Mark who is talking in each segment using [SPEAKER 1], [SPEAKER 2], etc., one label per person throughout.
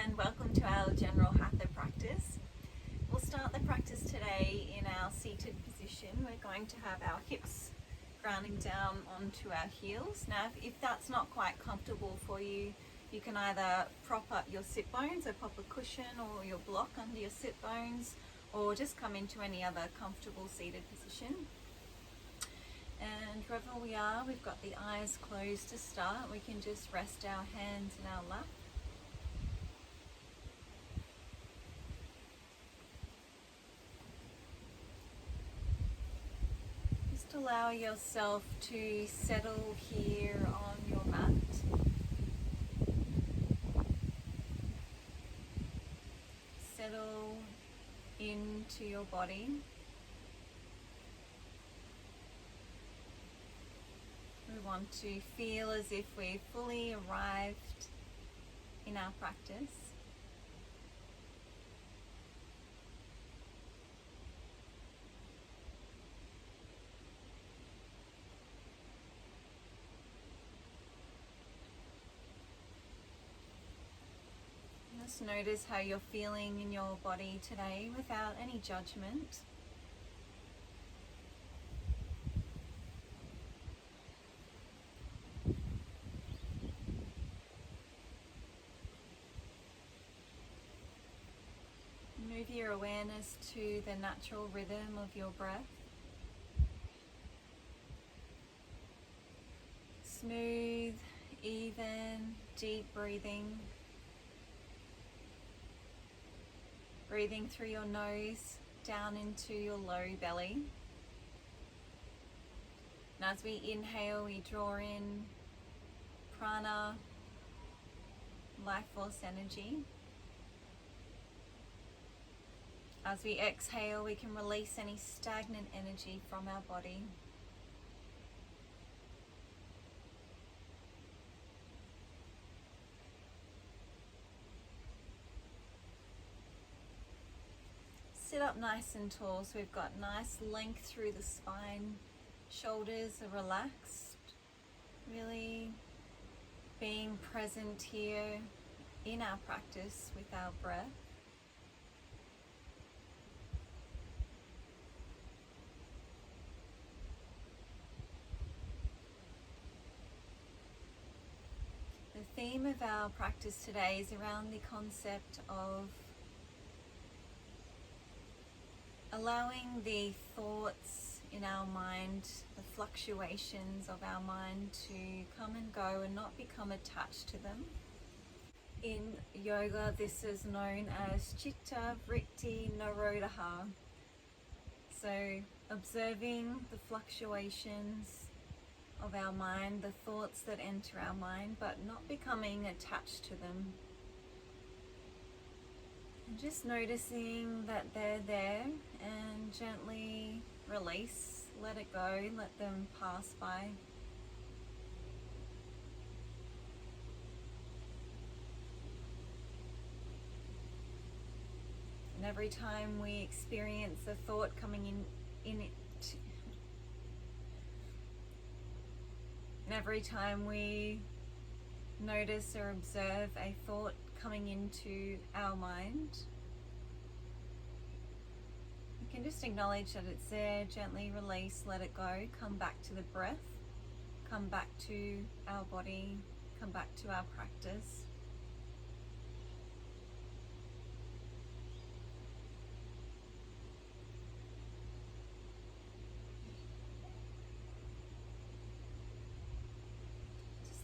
[SPEAKER 1] and welcome to our general Hatha practice. We'll start the practice today in our seated position. We're going to have our hips grounding down onto our heels. Now if that's not quite comfortable for you, you can either prop up your sit bones, or pop a cushion or your block under your sit bones, or just come into any other comfortable seated position. And wherever we are, we've got the eyes closed to start. We can just rest our hands in our lap. Just allow yourself to settle here on your mat. Settle into your body. We want to feel as if we've fully arrived in our practice. Just notice how you're feeling in your body today without any judgment. Move your awareness to the natural rhythm of your breath. Smooth, even, deep breathing. Breathing through your nose down into your low belly. And as we inhale, we draw in prana, life force energy. As we exhale, we can release any stagnant energy from our body. Sit up nice and tall, so we've got nice length through the spine. Shoulders are relaxed. Really being present here in our practice with our breath. The theme of our practice today is around the concept of allowing the thoughts in our mind, the fluctuations of our mind to come and go and not become attached to them. In yoga, this is known as Chitta Vritti Nirodha. So observing the fluctuations of our mind, the thoughts that enter our mind, but not becoming attached to them. And just noticing that they're there and gently release, let it go, let them pass by. And every time we experience a thought coming in it, and every time we notice or observe a thought coming into our mind, we can just acknowledge that it's there, gently release, let it go, come back to the breath, come back to our body, come back to our practice.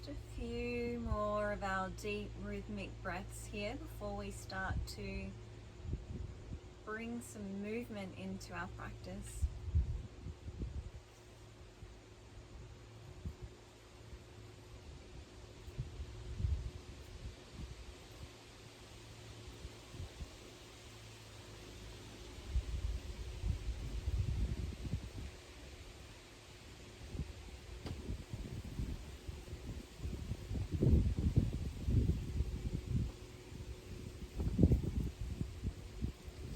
[SPEAKER 1] A few more of our deep rhythmic breaths here before we start to bring some movement into our practice.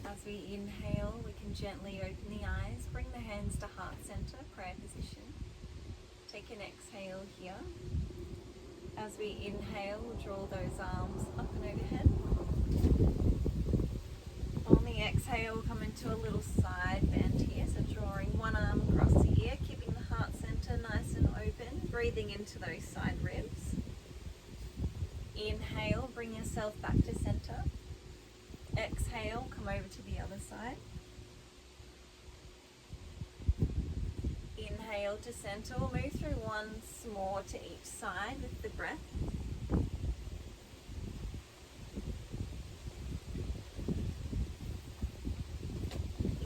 [SPEAKER 1] As we inhale, we can gently open the eyes, bring the hands to heart center, prayer position. Take an exhale here. As we inhale, we'll draw those arms up and overhead. exhale, we'll come into a little side bend here. So drawing one arm across the ear, keeping the heart center nice and open, breathing into those side ribs. Inhale, bring yourself back to center. Exhale, come over to the other side. Inhale to center. We'll move through once more to each side with the breath.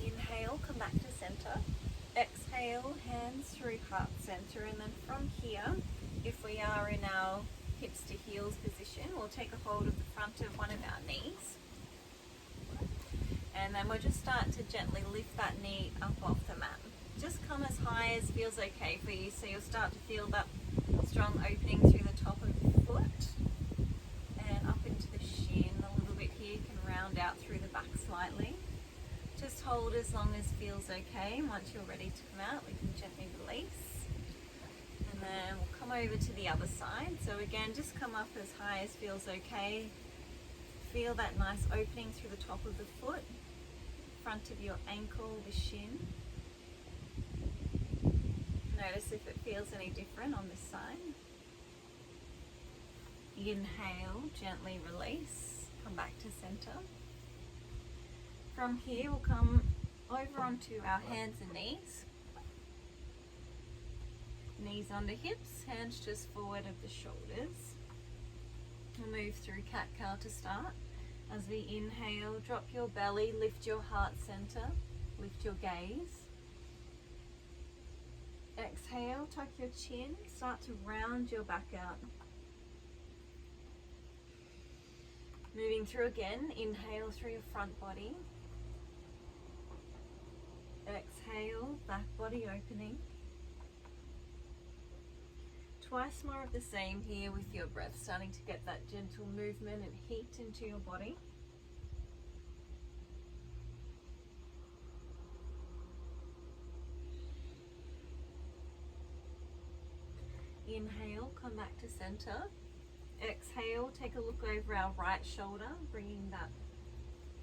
[SPEAKER 1] Inhale, come back to center. Exhale, hands through heart center, and then from here, if we are in our hips to heels position, we'll take a hold of the front of one of our knees. And then we'll just start to gently lift that knee up off the mat. Just come as high as feels okay for you, so you'll start to feel that strong opening through the top of the foot and up into the shin a little bit here. You can round out through the back slightly. Just hold as long as feels okay. Once you're ready to come out, we can gently release. And then we'll come over to the other side. So again, just come up as high as feels okay. Feel that nice opening through the top of the foot, front of your ankle, the shin. Notice if it feels any different on this side. Inhale, gently release, come back to center. From here, we'll come over onto our hands and knees. Knees under hips, hands just forward of the shoulders. We'll move through cat-cow to start. As we inhale, drop your belly, lift your heart center, lift your gaze. Exhale, tuck your chin, start to round your back out. Moving through again, inhale through your front body. Exhale, back body opening. Twice more of the same here with your breath, starting to get that gentle movement and heat into your body. Inhale, come back to center. Exhale, take a look over our right shoulder,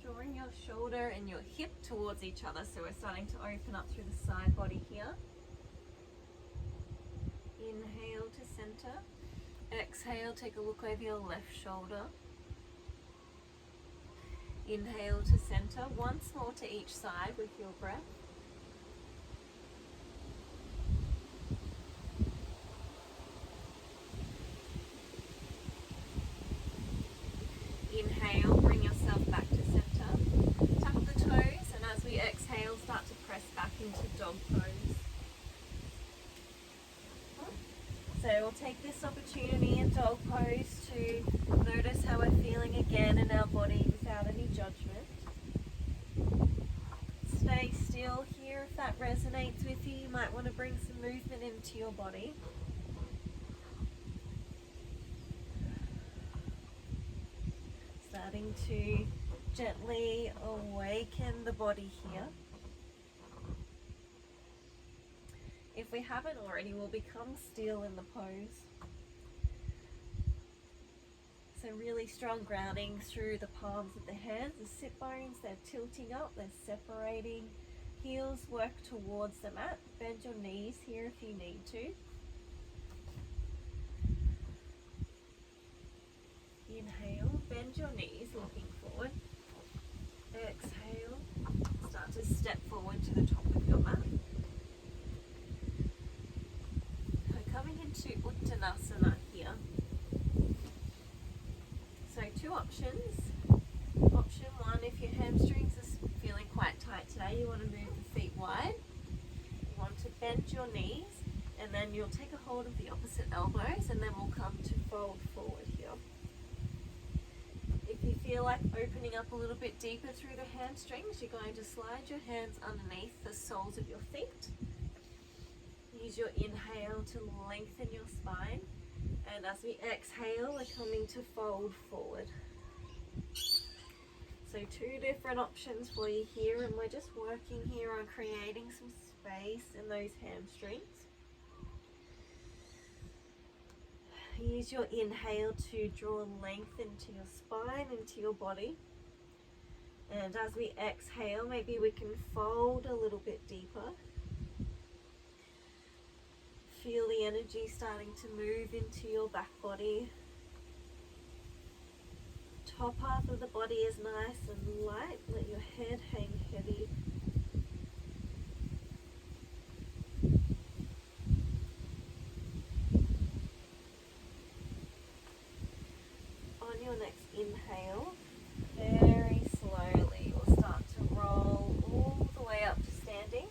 [SPEAKER 1] drawing your shoulder and your hip towards each other. So we're starting to open up through the side body here. Inhale to center. Exhale, take a look over your left shoulder. Inhale to center. Once more to each side with your breath. Inhale, bring yourself back to center. Tuck the toes, and as we exhale, start to press back into dog pose. So we'll take this opportunity in dog pose to notice how we're feeling again in our body without any judgment. Stay still here. If that resonates with you, you might want to bring some movement into your body. Starting to gently awaken the body here. If we haven't already, we'll become still in the pose. So really strong grounding through the palms of the hands. The sit bones, they're tilting up, they're separating. Heels work towards the mat. Bend your knees here if you need to. Inhale, bend your knees looking forward. Exhale, start to step forward to the top of your mat. We're coming into Uttanasana here. So two options. Option one, if your hamstrings are feeling quite tight today, you want to move the feet wide. You want to bend your knees, and then you'll take a hold of the opposite elbows, and then we'll come to fold forward here. If you feel like opening up a little bit deeper through the hamstrings, you're going to slide your hands underneath the soles of your feet. Use your inhale to lengthen your spine. And as we exhale, we're coming to fold forward. So two different options for you here, and we're just working here on creating some space in those hamstrings. Use your inhale to draw length into your spine, into your body. And as we exhale, maybe we can fold a little bit deeper. Feel the energy starting to move into your back body. Top half of the body is nice and light. Let your head hang heavy. On your next inhale, very slowly we'll start to roll all the way up to standing.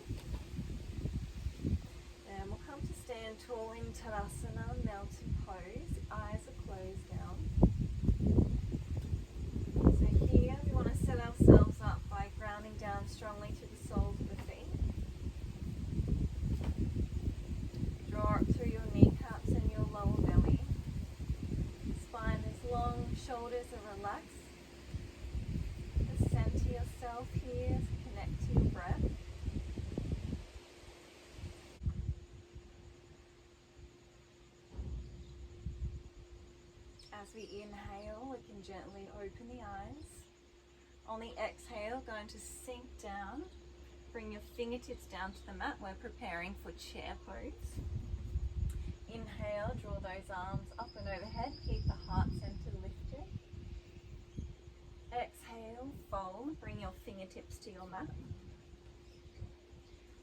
[SPEAKER 1] And we'll come to stand tall in Tadasana, mountain pose. Eyes are closed now. So here we want to set ourselves up by grounding down strongly to the soles of the feet. Draw up through your kneecaps and your lower belly. Spine is long, shoulders are relaxed. Just center yourself here, connect to your breath. As we inhale, we can gently open the eyes. On the exhale, going to sink down. Bring your fingertips down to the mat. We're preparing for chair pose. Inhale, draw those arms up and overhead. Keep the heart center lifted. Exhale, fold. Bring your fingertips to your mat.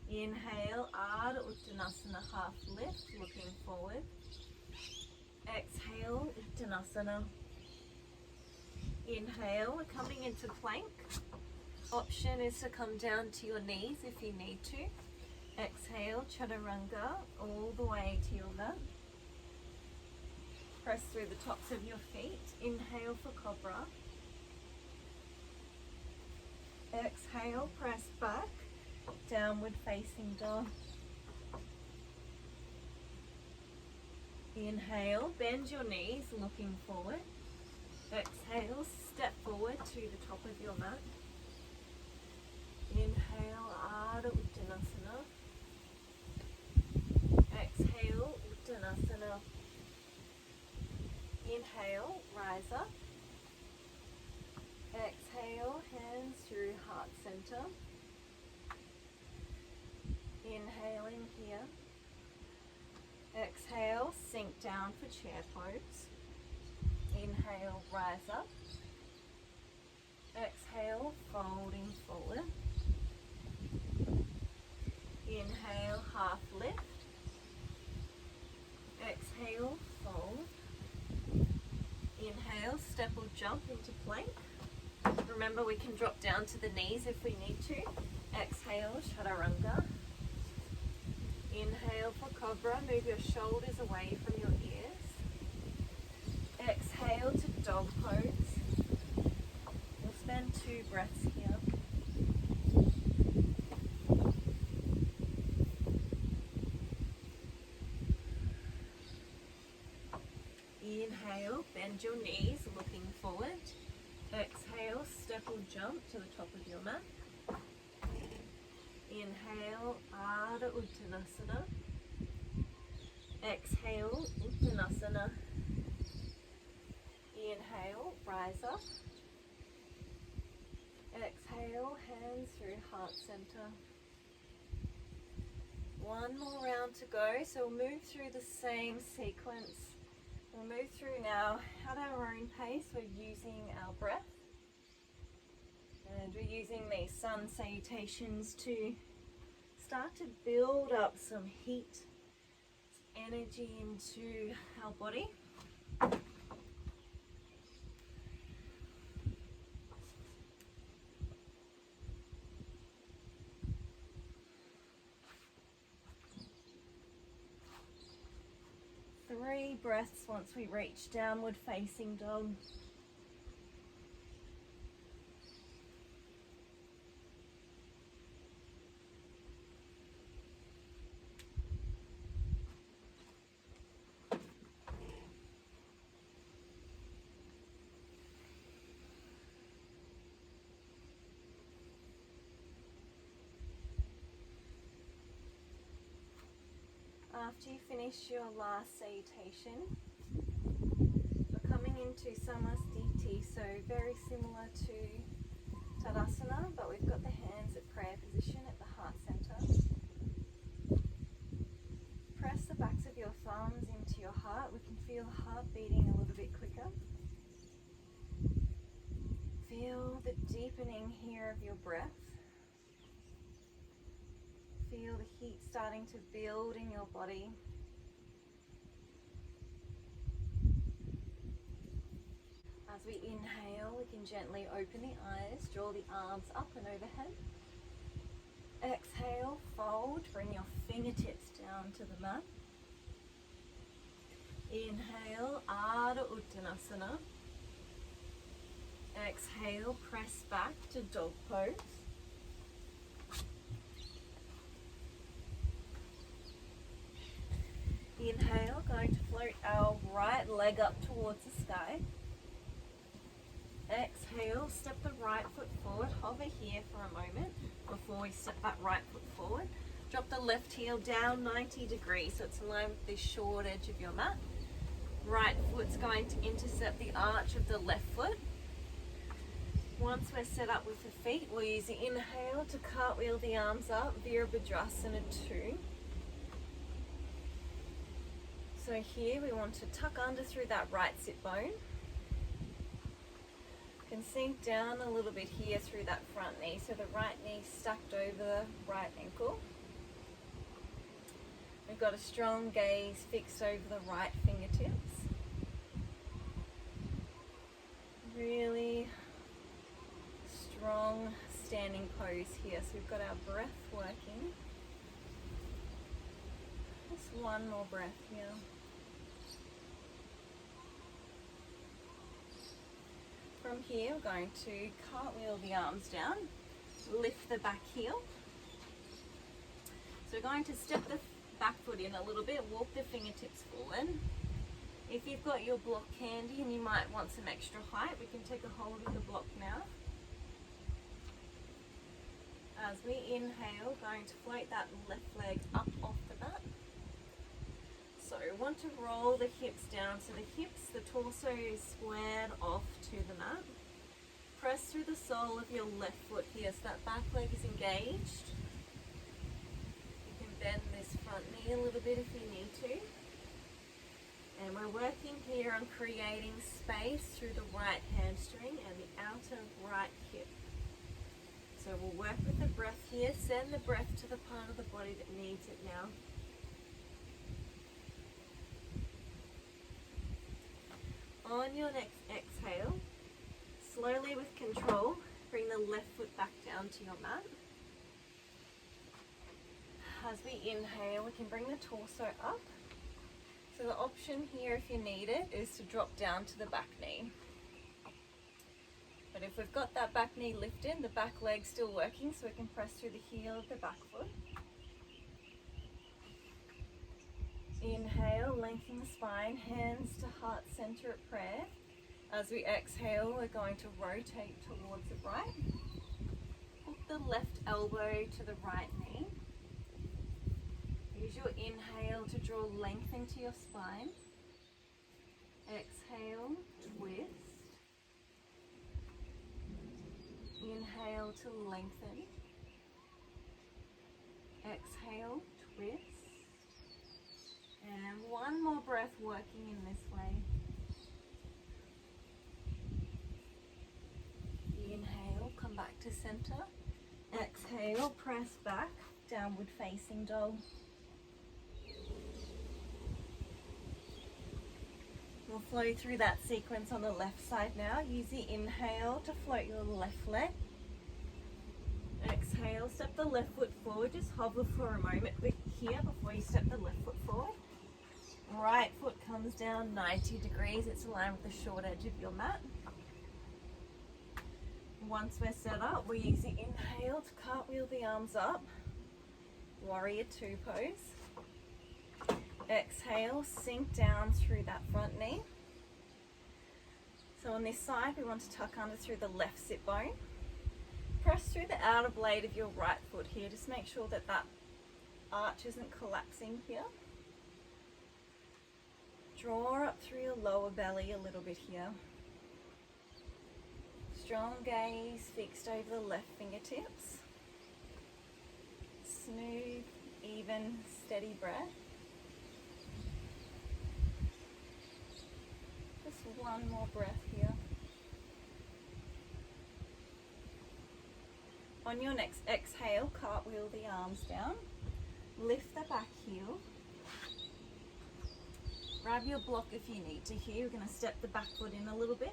[SPEAKER 1] Inhale, Ardha Uttanasana, half lift, looking forward. Exhale, Uttanasana. Inhale, we're coming into plank. Option is to come down to your knees if you need to. Exhale, Chaturanga, all the way to your mat. Press through the tops of your feet. Inhale for Cobra. Exhale, press back. Downward facing dog. Inhale, bend your knees, looking forward. Exhale, step forward to the top of your mat. Inhale, Ardha Uttanasana. Exhale, Uttanasana. Inhale, rise up. Exhale, hands through heart center. Inhaling here. Exhale, sink down for chair pose. Inhale, rise up. Exhale, folding forward. Inhale, half lift. Exhale, fold. Inhale, step or jump into plank. Remember, we can drop down to the knees if we need to. Exhale, Chaturanga. Inhale for Cobra, move your shoulders away from your ears. Exhale to dog pose. We'll spend 2 breaths here. Inhale, bend your knees, looking forward. Exhale, step or jump to the top of your mat. Inhale, Ardha Uttanasana. Exhale, Uttanasana. Inhale, rise up. Exhale, hands through heart center. One more round to go, so we'll move through the same sequence. We'll move through now at our own pace. We're using our breath. And we're using these sun salutations to start to build up some heat, energy into our body. Three breaths once we reach downward facing dog. After you finish your last salutation, we're coming into Samasthiti, so very similar to Tadasana, but we've got the hands at prayer position at the heart center. Press the backs of your thumbs into your heart. We can feel the heart beating a little bit quicker. Feel the deepening here of your breath. Feel the heat starting to build in your body. As we inhale, we can gently open the eyes, draw the arms up and overhead. Exhale, fold, bring your fingertips down to the mat. Inhale, Ardha Uttanasana. Exhale, press back to dog pose. Inhale, going to float our right leg up towards the sky. Exhale, step the right foot forward, hover here for a moment before we step that right foot forward. Drop the left heel down 90 degrees so it's in line with the short edge of your mat. Right foot's going to intercept the arch of the left foot. Once we're set up with the feet, we'll use the inhale to cartwheel the arms up, Virabhadrasana 2. So here we want to tuck under through that right sit bone. Can sink down a little bit here through that front knee, so the right knee stacked over the right ankle. We've got a strong gaze fixed over the right fingertips. Really strong standing pose here, so we've got our breath working. Just one more breath here. From here, we're going to cartwheel the arms down, lift the back heel. So we're going to step the back foot in a little bit, walk the fingertips forward. If you've got your block handy and you might want some extra height, we can take a hold of the block now. As we inhale, going to float that left leg up off the mat. So we want to roll the hips down, so the hips, the torso is squared off to the mat. Press through the sole of your left foot here, so that back leg is engaged. You can bend this front knee a little bit if you need to. And we're working here on creating space through the right hamstring and the outer right hip. So we'll work with the breath here, send the breath to the part of the body that needs it now. On your next exhale, slowly with control, bring the left foot back down to your mat. As we inhale, we can bring the torso up. So the option here, if you need it, is to drop down to the back knee. But if we've got that back knee lifted, the back leg's still working, so we can press through the heel of the back foot. Inhale, lengthen the spine, hands to heart center at prayer. As we exhale, we're going to rotate towards the right. Hook the left elbow to the right knee. Use your inhale to draw length into your spine. Exhale, twist. Inhale to lengthen. Exhale, twist. And one more breath working in this way. Inhale, come back to center. Exhale, press back, downward facing dog. We'll flow through that sequence on the left side now. Use the inhale to float your left leg. Exhale, step the left foot forward. Just hover for a moment here before you step the left foot forward. Right foot comes down 90 degrees. It's aligned with the short edge of your mat. Once we're set up, we use the inhale to cartwheel the arms up. Warrior 2 pose. Exhale, sink down through that front knee. So on this side, we want to tuck under through the left sit bone. Press through the outer blade of your right foot here. Just make sure that that arch isn't collapsing here. Draw up through your lower belly a little bit here. Strong gaze fixed over the left fingertips. Smooth, even, steady breath. Just one more breath here. On your next exhale, cartwheel the arms down. Lift the back heel. Grab your block if you need to here. We're going to step the back foot in a little bit.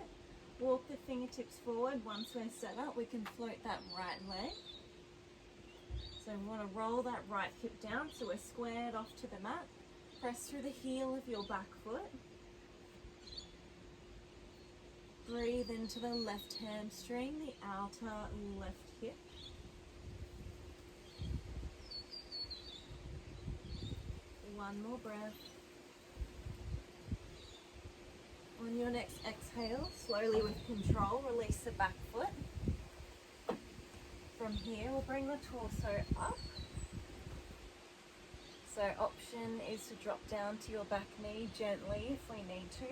[SPEAKER 1] Walk the fingertips forward. Once we're set up, we can float that right leg. So we want to roll that right hip down so we're squared off to the mat. Press through the heel of your back foot. Breathe into the left hamstring, the outer left hip. One more breath. On your next exhale, slowly with control, release the back foot. From here, we'll bring the torso up. So option is to drop down to your back knee gently if we need to.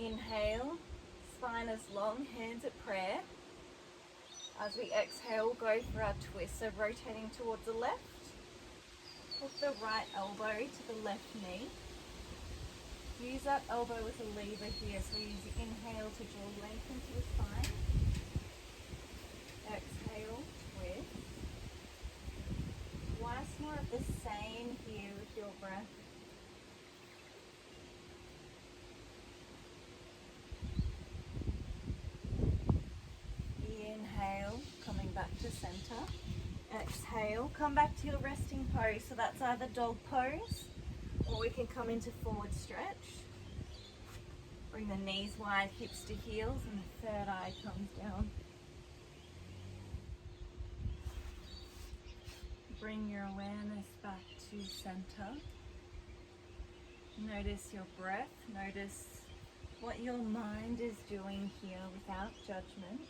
[SPEAKER 1] Inhale, spine is long, hands at prayer. As we exhale, we'll go for our twist, so rotating towards the left. Hook the right elbow to the left knee. Use that elbow as a lever here, so use the inhale to draw length into the spine. Exhale, twist. Twice more of the same here with your breath. Inhale, coming back to center. Exhale, come back to your resting pose. So that's either dog pose or we can come into forward stretch. Bring the knees wide, hips to heels, and the third eye comes down. Bring your awareness back to center. Notice your breath. Notice what your mind is doing here without judgment.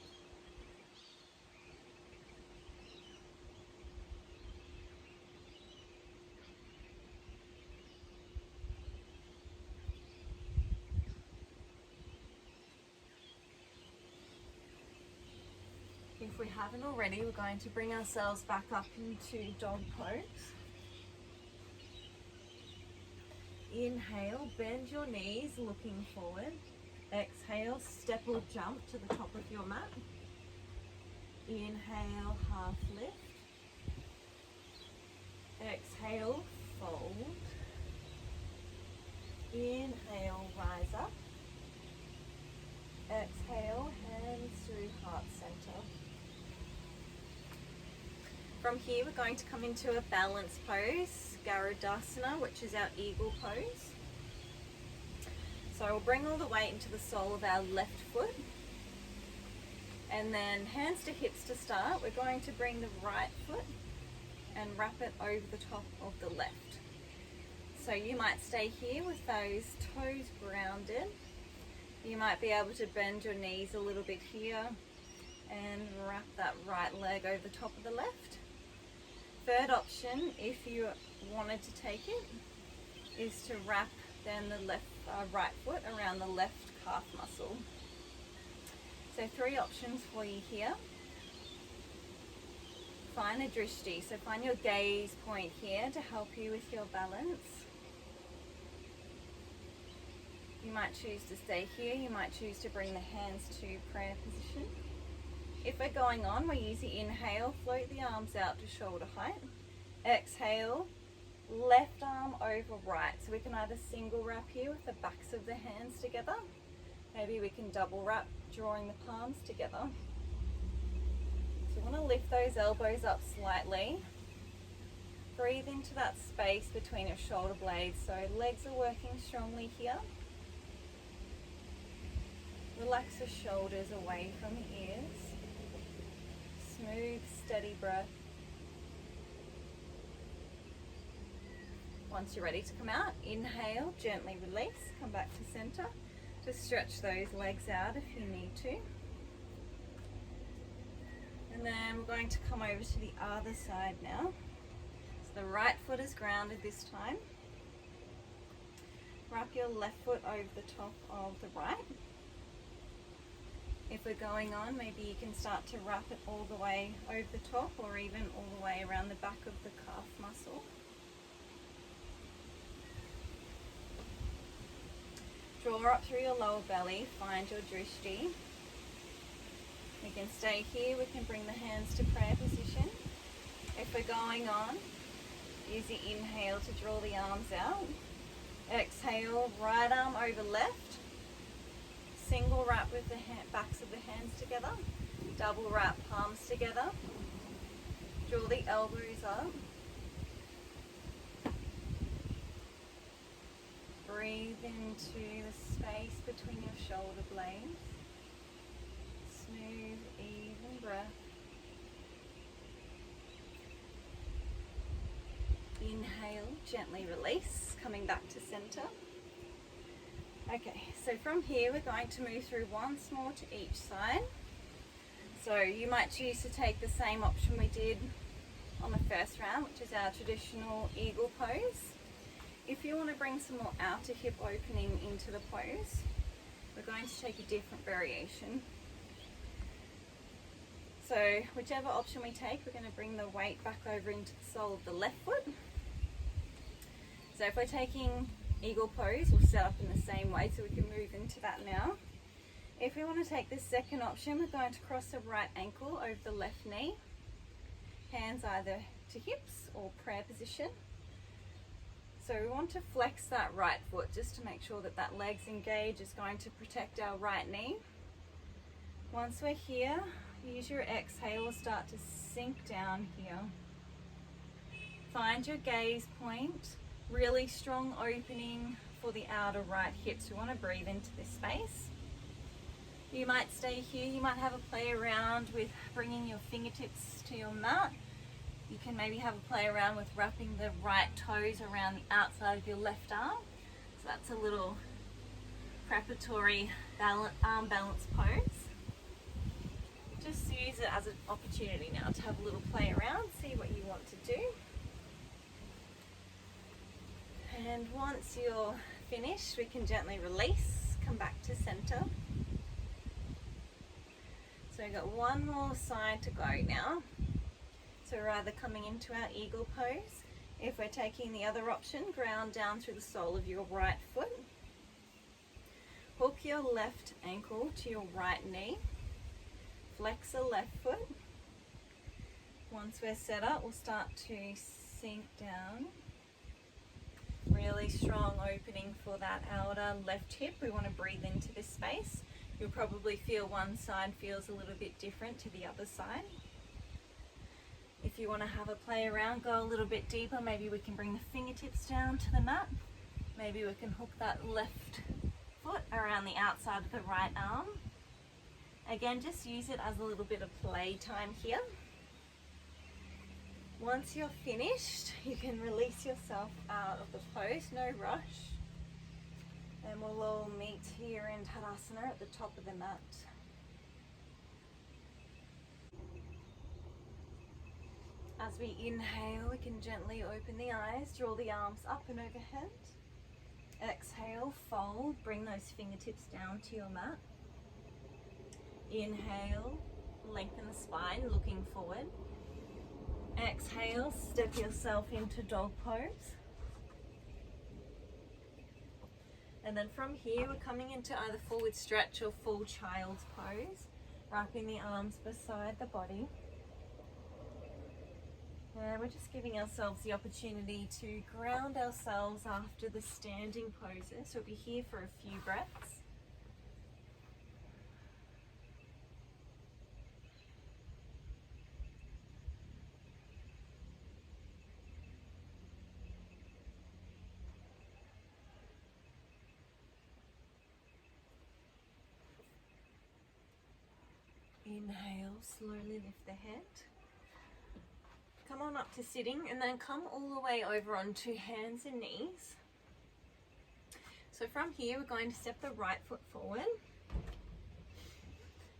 [SPEAKER 1] If we haven't already, we're going to bring ourselves back up into dog pose. Inhale, bend your knees looking forward. Exhale, step or jump to the top of your mat. Inhale, half lift. Exhale, fold. Inhale, rise up. Exhale, hands through heart center. From here, we're going to come into a balance pose, Garudasana, which is our eagle pose. So we'll bring all the weight into the sole of our left foot. And then hands to hips to start. We're going to bring the right foot and wrap it over the top of the left. So you might stay here with those toes grounded. You might be able to bend your knees a little bit here and wrap that right leg over the top of the left. Third option, if you wanted to take it, is to wrap then the left right foot around the left calf muscle. So three options for you here. Find a drishti, so find your gaze point here to help you with your balance. You might choose to stay here, you might choose to bring the hands to prayer position. If we're going on, we use the inhale, float the arms out to shoulder height. Exhale, left arm over right. So we can either single wrap here with the backs of the hands together. Maybe we can double wrap, drawing the palms together. So you want to lift those elbows up slightly. Breathe into that space between your shoulder blades. So legs are working strongly here. Relax the shoulders away from the ears. Smooth, steady breath. Once you're ready to come out, inhale, gently release, come back to center. Just stretch those legs out if you need to. And then we're going to come over to the other side now. So the right foot is grounded this time. Wrap your left foot over the top of the right. If If we're going on, maybe you can start to wrap it all the way over the top or even all the way around the back of the calf muscle. Draw up through your lower belly, find your drishti. We can stay here, we can bring the hands to prayer position. If we're going on, use the inhale to draw the arms out. Exhale, right arm over left. Single wrap with the backs of the hands together. Double wrap palms together. Draw the elbows up. Breathe into the space between your shoulder blades. Smooth, even breath. Inhale, gently release, coming back to center. Okay, so from here we're going to move through once more to each side. So you might choose to take the same option we did on the first round, which is our traditional eagle pose. If you want to bring some more outer hip opening into the pose, we're going to take a different variation. So whichever option we take, we're going to bring the weight back over into the sole of the left foot. So if we're taking eagle pose, we'll set up in the same way so we can move into that now. If we want to take the second option, we're going to cross the right ankle over the left knee. Hands either to hips or prayer position. So we want to flex that right foot just to make sure that that leg's engaged. Is going to protect our right knee. Once we're here, use your exhale, start to sink down here. Find your gaze point, really strong opening for the outer right hips. We want to breathe into this space. You might stay here, you might have a play around with bringing your fingertips to your mat. You can maybe have a play around with wrapping the right toes around the outside of your left arm. So that's a little preparatory arm balance pose. Just use it as an opportunity now to have a little play around, see what you want to do. And once you're finished, we can gently release, come back to center. So we've got one more side to go now. So we're either coming into our eagle pose. If we're taking the other option, ground down through the sole of your right foot. Hook your left ankle to your right knee. Flex the left foot. Once we're set up, we'll start to sink down. Really strong opening for that outer left hip. We want to breathe into this space. You'll probably feel one side feels a little bit different to the other side. If you want to have a play around, go a little bit deeper. Maybe we can bring the fingertips down to the mat. Maybe we can hook that left foot around the outside of the right arm. Again, just use it as a little bit of play time here. Once you're finished, you can release yourself out of the pose, no rush. And we'll all meet here in Tadasana at the top of the mat. As we inhale, we can gently open the eyes, draw the arms up and overhead. Exhale, fold, bring those fingertips down to your mat. Inhale, lengthen the spine, looking forward. Exhale, step yourself into dog pose. And then from here, we're coming into either forward stretch or full child's pose, wrapping the arms beside the body. And we're just giving ourselves the opportunity to ground ourselves after the standing poses. So we'll be here for a few breaths. Inhale, slowly lift the head. Come on up to sitting and then come all the way over onto hands and knees. So from here, we're going to step the right foot forward.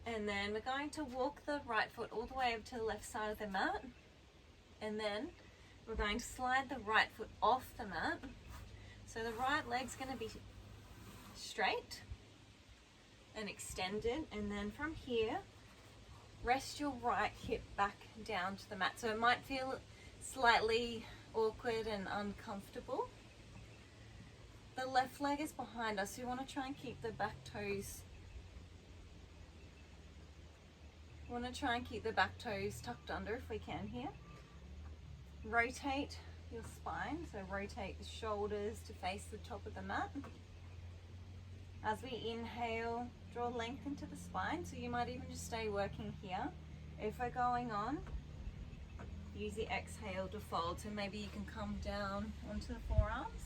[SPEAKER 1] And then we're going to walk the right foot all the way over to the left side of the mat. And then we're going to slide the right foot off the mat. So the right leg's going to be straight. and extended. And then from here, rest your right hip back down to the mat. So it might feel slightly awkward and uncomfortable. The left leg is behind us, so we want to try and keep the back toes. We want to try and keep the back toes tucked under if we can here. Rotate your spine, so rotate the shoulders to face the top of the mat. As we inhale, draw length into the spine, so you might even just stay working here. If we're going on, use the exhale to fold, so maybe you can come down onto the forearms.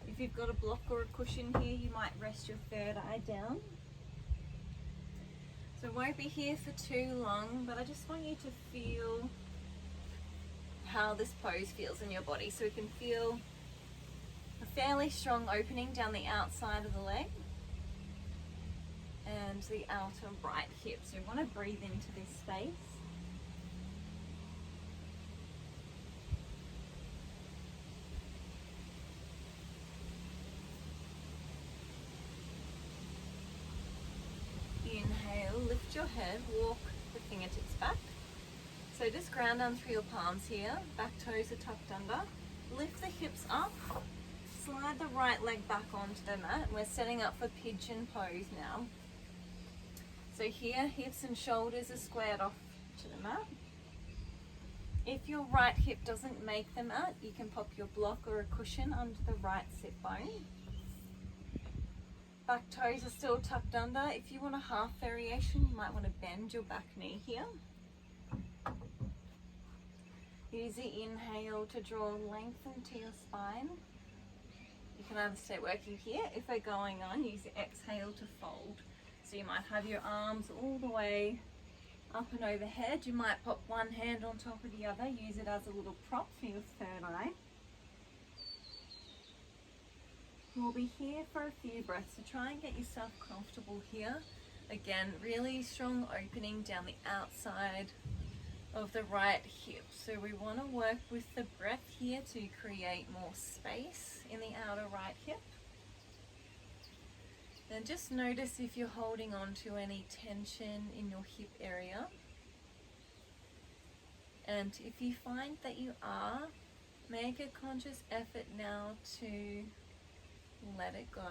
[SPEAKER 1] If you've got a block or a cushion here, you might rest your third eye down. So I won't be here for too long, but I just want you to feel how this pose feels in your body. So you can feel a fairly strong opening down the outside of the leg and the outer right hip. So you want to breathe into this space. Inhale, lift your head, walk the fingertips back. So just ground down through your palms here, back toes are tucked under. Lift the hips up, slide the right leg back onto the mat. We're setting up for pigeon pose now. So here, hips and shoulders are squared off to the mat. If your right hip doesn't make the mat, you can pop your block or a cushion under the right sit bone. Back toes are still tucked under. If you want a half variation, you might want to bend your back knee here. Use the inhale to draw length into your spine. You can either stay working here. If we're going on, use the exhale to fold. So you might have your arms all the way up and overhead. You might pop one hand on top of the other. Use it as a little prop for your third eye. We'll be here for a few breaths, so try and get yourself comfortable here. Again, really strong opening down the outside of the right hip. So we want to work with the breath here to create more space in the outer right hip. Then just notice if you're holding on to any tension in your hip area. And if you find that you are, make a conscious effort now to let it go.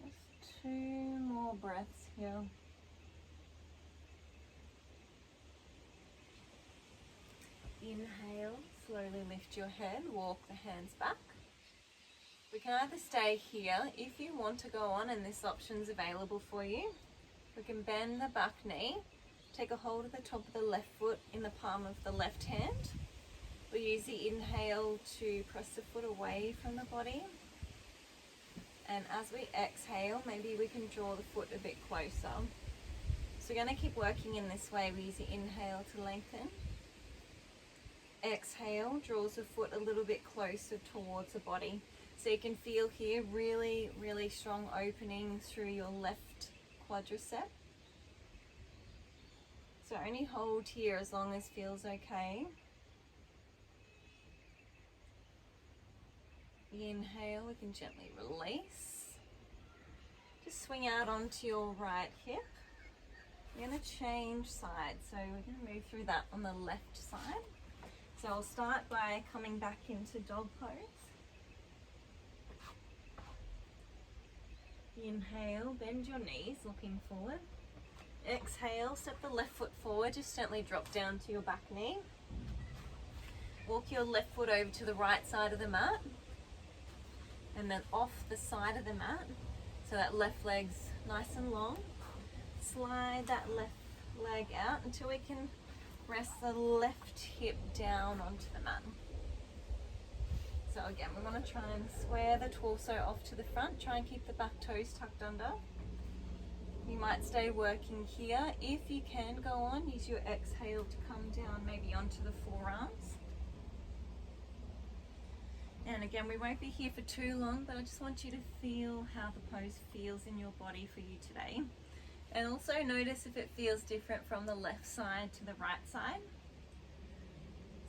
[SPEAKER 1] Just 2 more breaths here. Inhale, slowly lift your head, walk the hands back. We can either stay here if you want to go on, and this option's available for you. We can bend the back knee, take a hold of the top of the left foot in the palm of the left hand. We'll use the inhale to press the foot away from the body. And as we exhale, maybe we can draw the foot a bit closer. So we're going to keep working in this way. We use the inhale to lengthen. Exhale draws the foot a little bit closer towards the body. So you can feel here really, really strong opening through your left quadricep. So only hold here as long as feels okay. Inhale, we can gently release. Just swing out onto your right hip. We're going to change sides, so we're going to move through that on the left side. So I'll start by coming back into dog pose. Inhale, bend your knees, looking forward. Exhale, step the left foot forward, just gently drop down to your back knee. Walk your left foot over to the right side of the mat, and then off the side of the mat, so that left leg's nice and long. Slide that left leg out until we can rest the left hip down onto the mat. So again, we want to try and square the torso off to the front. Try and keep the back toes tucked under. You might stay working here. If you can go on, use your exhale to come down maybe onto the forearms. And again, we won't be here for too long, but I just want you to feel how the pose feels in your body for you today. And also notice if it feels different from the left side to the right side.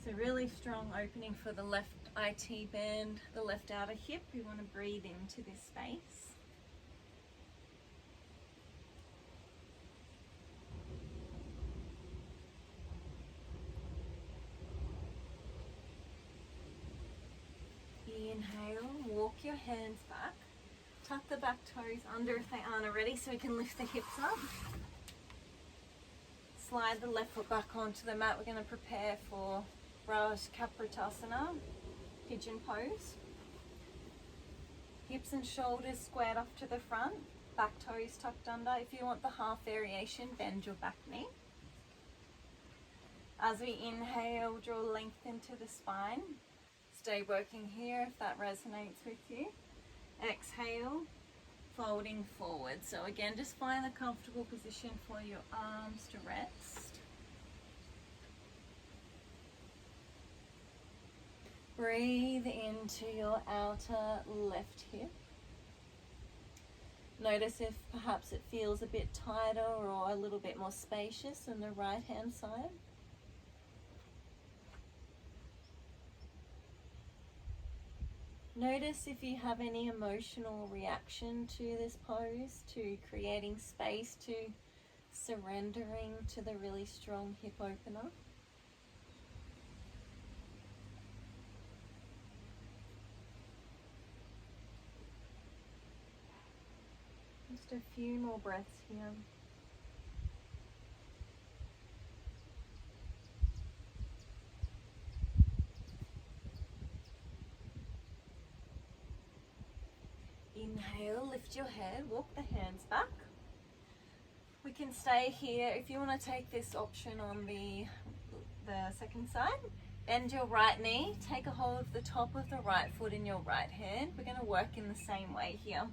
[SPEAKER 1] So really strong opening for the left IT band, the left outer hip. We want to breathe into this space. Inhale, walk your hands back. Tuck the back toes under if they aren't already so we can lift the hips up. Slide the left foot back onto the mat. We're going to prepare for Kapratasana, pigeon pose. Hips and shoulders squared off to the front, back toes tucked under. If you want the half variation, bend your back knee. As we inhale, draw length into the spine. Stay working here if that resonates with you. Exhale, folding forward. So again, just find a comfortable position for your arms to rest. Breathe into your outer left hip. Notice if perhaps it feels a bit tighter or a little bit more spacious than the right hand side. Notice if you have any emotional reaction to this pose, to creating space, to surrendering to the really strong hip opener. Just a few more breaths here. Inhale, lift your head, walk the hands back. We can stay here. If you want to take this option on the second side, bend your right knee, take a hold of the top of the right foot in your right hand. We're going to work in the same way here.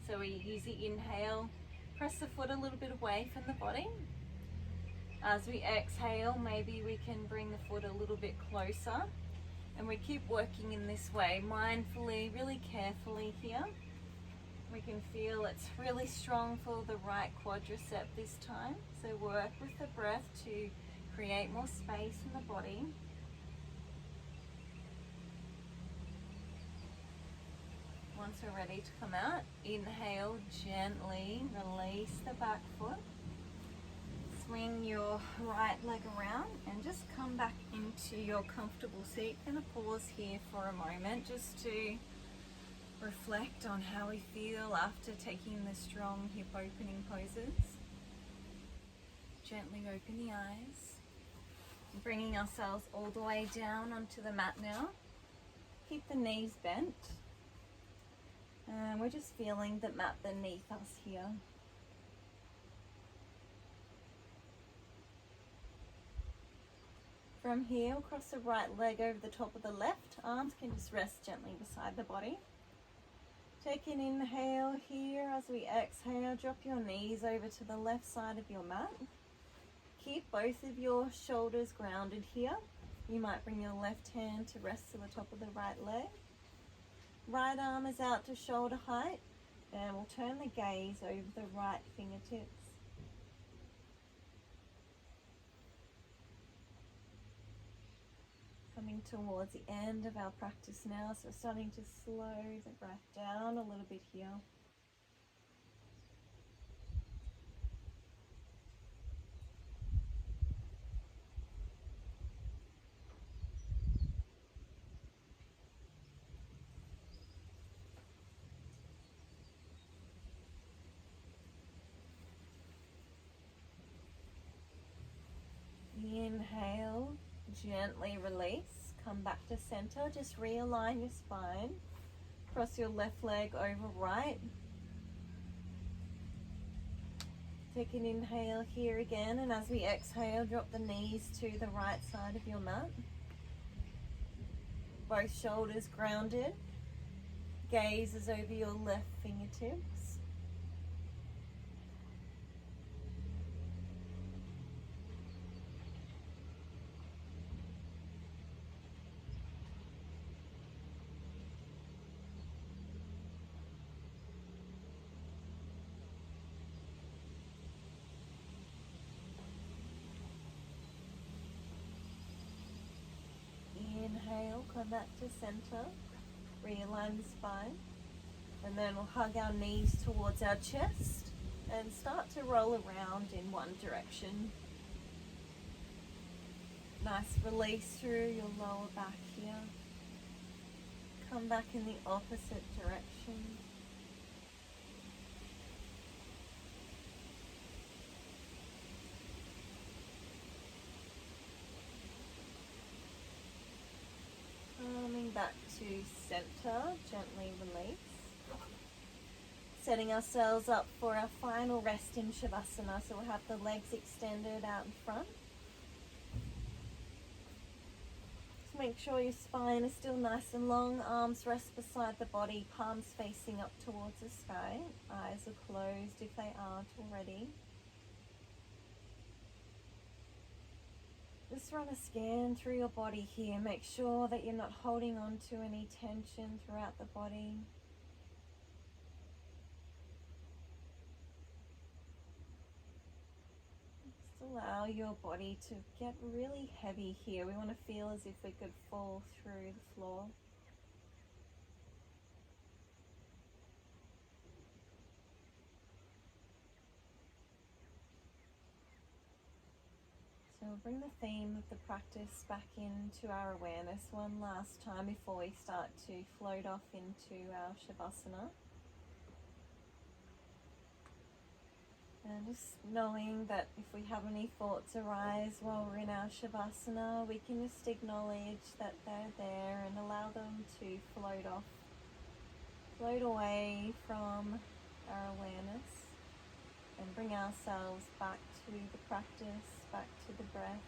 [SPEAKER 1] So we use the inhale, press the foot a little bit away from the body. As we exhale, maybe we can bring the foot a little bit closer. And we keep working in this way, mindfully, really carefully here. We can feel it's really strong for the right quadricep this time. So work with the breath to create more space in the body. Once we're ready to come out, inhale, gently release the back foot. Swing your right leg around and just come back into your comfortable seat. I'm going to pause here for a moment just to reflect on how we feel after taking the strong hip opening poses. Gently open the eyes. Bringing ourselves all the way down onto the mat now. Keep the knees bent. And we're just feeling the mat beneath us here. From here, we'll cross the right leg over the top of the left. Arms can just rest gently beside the body. Take an inhale here. As we exhale, drop your knees over to the left side of your mat. Keep both of your shoulders grounded here. You might bring your left hand to rest to the top of the right leg. Right arm is out to shoulder height, and we'll turn the gaze over the right fingertips. Coming towards the end of our practice now, so we're starting to slow the breath down a little bit here. Inhale, gently release, come back to center, just realign your spine, cross your left leg over right. Take an inhale here again, and as we exhale, drop the knees to the right side of your mat. Both shoulders grounded, gaze is over your left fingertips. We'll come back to center, realign the spine, and then we'll hug our knees towards our chest and start to roll around in one direction. Nice release through your lower back here. Come back in the opposite direction. Coming back to center, gently release. Setting ourselves up for our final rest in Shavasana. So we'll have the legs extended out in front. Just make sure your spine is still nice and long. Arms rest beside the body, palms facing up towards the sky. Eyes are closed if they aren't already. Just run a scan through your body here. Make sure that you're not holding on to any tension throughout the body. Just allow your body to get really heavy here. We want to feel as if we could fall through the floor. So we'll bring the theme of the practice back into our awareness one last time before we start to float off into our Shavasana. And just knowing that if we have any thoughts arise while we're in our Shavasana, we can just acknowledge that they're there and allow them to float off, float away from our awareness, and bring ourselves back to the practice, back to the breath.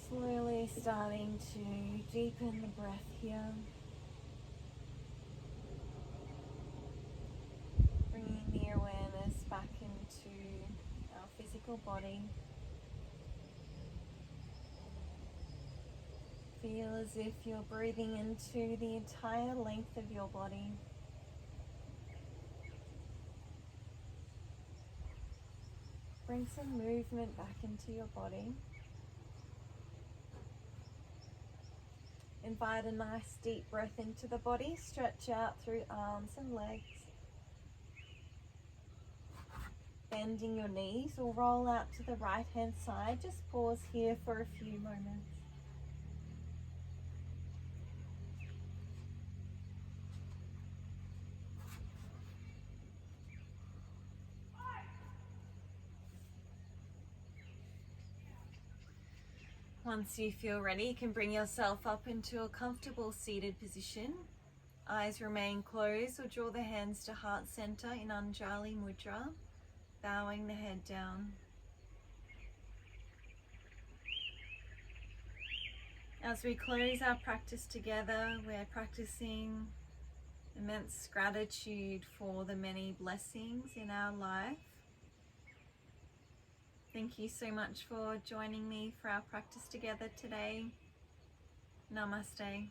[SPEAKER 1] Slowly starting to deepen the breath here. Bringing the awareness back into our physical body. Feel as if you're breathing into the entire length of your body. Bring some movement back into your body. Invite a nice deep breath into the body. Stretch out through arms and legs. Bending your knees or roll out to the right hand side. Just pause here for a few moments. Once you feel ready, you can bring yourself up into a comfortable seated position. Eyes remain closed or draw the hands to heart center in Anjali Mudra, bowing the head down. As we close our practice together, we're practicing immense gratitude for the many blessings in our life. Thank you so much for joining me for our practice together today. Namaste.